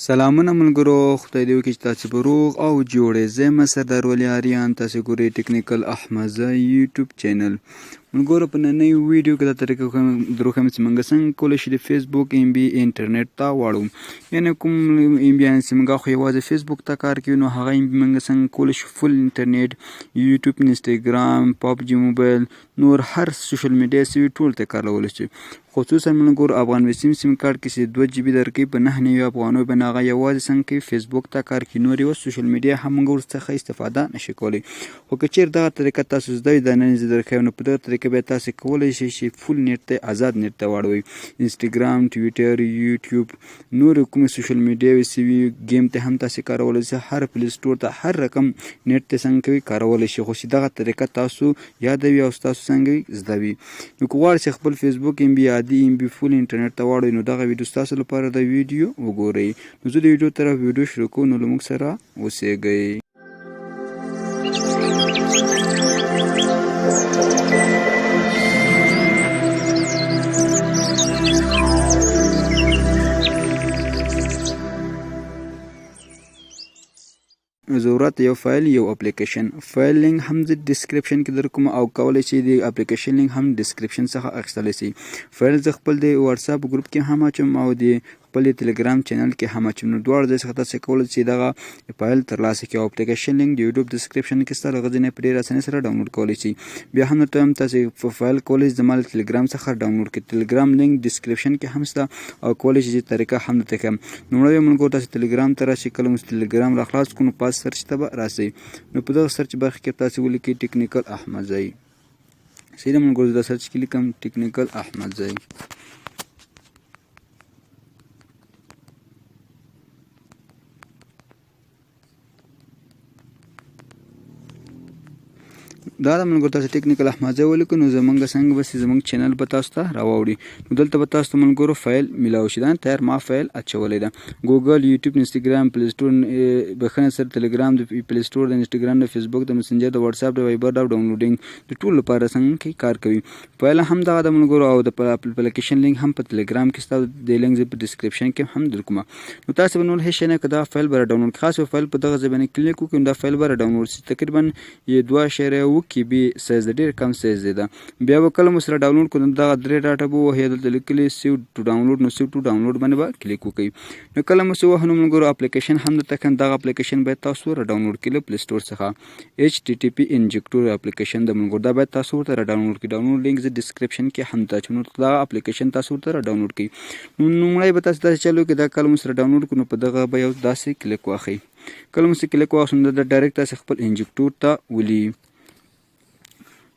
سلامونه ملګرو، خدای دې وکړي چې تاسې به روغ او جوړې. زه یم سردار ولی آریان، تاسې ګورئ ټیکنیکل احمدزی یوټیوب چینل. ملګرو په نننۍ ویډیو کې دا طریقه دروښیم چې موږ څنګه کولی شو د فیسبوک ایم بي انټرنیټ ته واړو. یعنې کوم ایم بي چې موږ خو یوازې فیسبوک ته کار کوي، نو هغه ایم بي موږ څنګه کولی شو فل انټرنیټ، یوټیوب، انسټاګرام، پبجي موبایل، نور هر سوشل میډیا چې وي ټول ته کارولی شي. خصوصا ملګرو افغان وسیم سیم کارت کې چې 2 جی بي درکوي په 9 افغانو باندې، هغه یوازې څنګه کوي فیسبوک ته کار کوي، نور یوه سوشل میډیا هم موږ ورڅخه استفاده نشي کولی. خو که چېرې دغه طریقه تاسو زده وي، دا نن زه درښیم، نو په دغه طریقه بیا تاسې کولی شئ چې فل نیټ ته آزاد نیټ ته واړوئ. انسټاګرام، ټویټر، یوټیوب، نور کومې سوشل میډیاوې چې وي، گیم ته هم تاسې کارولی شئ، هر پلی سټور ته هر رقم نیټ ته څنګه کوي کارولی شئ. خو چې دغه طریقه تاسو یادوي او ستاسو څنګه زده وي. نو که غواړئ چې خپل فیسبوک ایم بي عادي ایم بي فل انټرنیټ ته واړوئ، نو دغه ویډیو ستاسو لپاره د ویډیو وګورئ. نو زه د ویډیو طرف ویډیو شروع کوم، نو له موږ سره اوسیږئ. ضرورت یو فایل یو اپلیکیشن. فایل لینک هم د ډسکرپشن کې درکوم او کولی شئ د اپلیکیشن لینک هم ډسکرپشن څخه اخیستلی شئ. فایل زه خپل د واتساپ ګروپ کې هم اچوم او د خپل ټلګرام چینل کې هم اچوم. نو دواړو ځای څخه تاسې کولی شئ دغه فایل ترلاسه کړئ او اپلیکیشن لینک د یوټیوب ډسکرپشن کې شته، هغه ځینې په ډېرې اسانۍ سره ډاونلوډ کولی شئ. بیا هم درته وایم تاسې فایل کولی شئ زما له ټلګرام څخه ډاونلوډ کړئ. ټلګرام لینک ډسکرپشن کې هم شته او کولی شئ چې طریقه هم درته ښیم. لومړی ملګرو تاسې ټلګرام ته راشئ. کله مو ټلګرام را خلاص کړو، نو پاس سرچ ته به راسئ. نو په دغه سرچ برخه کې تاسې ولیکئ ټیکنیکل احمدزی. صحیح ده ملګرو، دا سرچ کې لیکم ټیکنیکل احمدزی. دا د ملګرو تاسو ټیکنیکل احمدزی ولیکو، نو زمونږ څنګه به زمونږ چینل به تاسو ته راوړي. نو دلته به تاسو ته ملګرو فایل میلاو شي. دا تیار ما فایل اچولی ده. ګوګل، یوټیوب، انسټاګرام، پلی سټور، بخښنه سره ټلګرام، د پلی سټور، د انسټاګرام، د فیسبوک، د مسنجر، د واتساپ، د وایبر، د ډاونلوډینګ د ټولو لپاره څنګه کار کوي. فایل هم دغه د ملګرو او د اپلیکیشن لینک هم په ټلګرام کې شته، د لینک زه په ډسکرپشن کې هم درکوم. نو تاسو به نور هیڅ شی نه، که دغه فایل به راډاونلوډ کړئ، خاص فایل په دغه ځای باندې کلیک وکړئ، دا فایل به راډاونلوډ شي. تقریبا 2.1 KB سایز د ډېر کم سایز دی. بیا به کله مو سره ډاونلوډ کړو، دغه 3 ډاټه به وهي، دلته لیکلي سیو ټو ډاونلوډ، نو سیو ټو ډاونلوډ باندې به کلیک وکړئ. نو کله مو څه وهه، نو ملګرو اپلیکیشن هم درته ښیم. دغه اپلیکیشن باید تاسو راډاونلوډ کړئ له پلی سټور څخه. HTTP انجکټور اپلیکیشن د ملګرو، دا باید تاسو ورته راډاونلوډ کړئ. ډاونلوډ لینک زه ډسکرپشن کې هم ته اچوم. نو دغه اپلیکیشن تاسو ورته راډاونلوډ کړئ. نو لومړی به تاسو داسې چلو کړئ، دا کله مو سره ډاونلوډ کړو، نو په دغه به یو داسې کلیک واخلئ. کله مو چې کلیک واخلو، نو دا ډایرکټ تاسې خپل انجکټور ته ولي.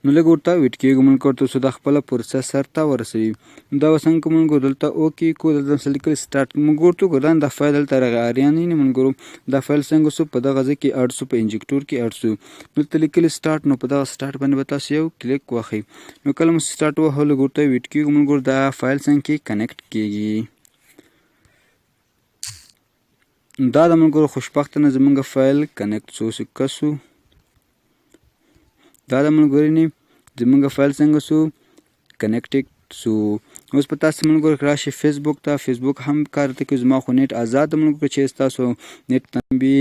نو لږ ورته ویټ کېږو ملګرو تر څو دا خپله پروسه سر ته ورسوي. دا به څنګه کوو ملګرو، دلته اوکې کو، دلته څه لیکلي سټارټ ملګرو ته ګورئ، دا فایل دلته راغی آریان یې ملګرو. دا فایل څنګه شو، په دغه ځای کې اډ شو، په انجکټور کې اډ شو. دلته لیکلي سټارټ، نو په دغه سټارټ باندې به تاسو یو کلیک واخلئ. نو کله مو سټارټ وهو، لږ ورته ویټ کېږو ملګرو، دا فایل څنګه کې کنیکټ کېږي. دا د ملګرو خوشبختانه زمونږ فایل کنیکټ شو. کسو دا د ملګرو زمونږ فایل څنګه شو کنیکټ شو. اوس په تاسو ملګرو راشئ فیسبوک ته. فیسبوک هم کار ته کوي، زما خو نیټ آزاد ملګرو، چې تاسو نیټ تنبي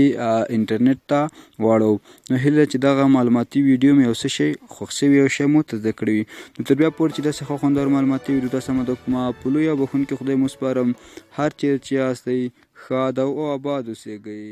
انټرنیټ ته واړو. نو هیله چې دغه معلوماتي ویډیو مې یو څه شی خوښ شوي او شی مو زده کړی وي. نو تر بیا پورې چې داسې ښه خوندور معلوماتي ویډیو تاسو مده کومه په لوی او بخښونکي خدای مو سپارم. هر چیرې چې یاستئ ښاد او آباد اوسیږئ.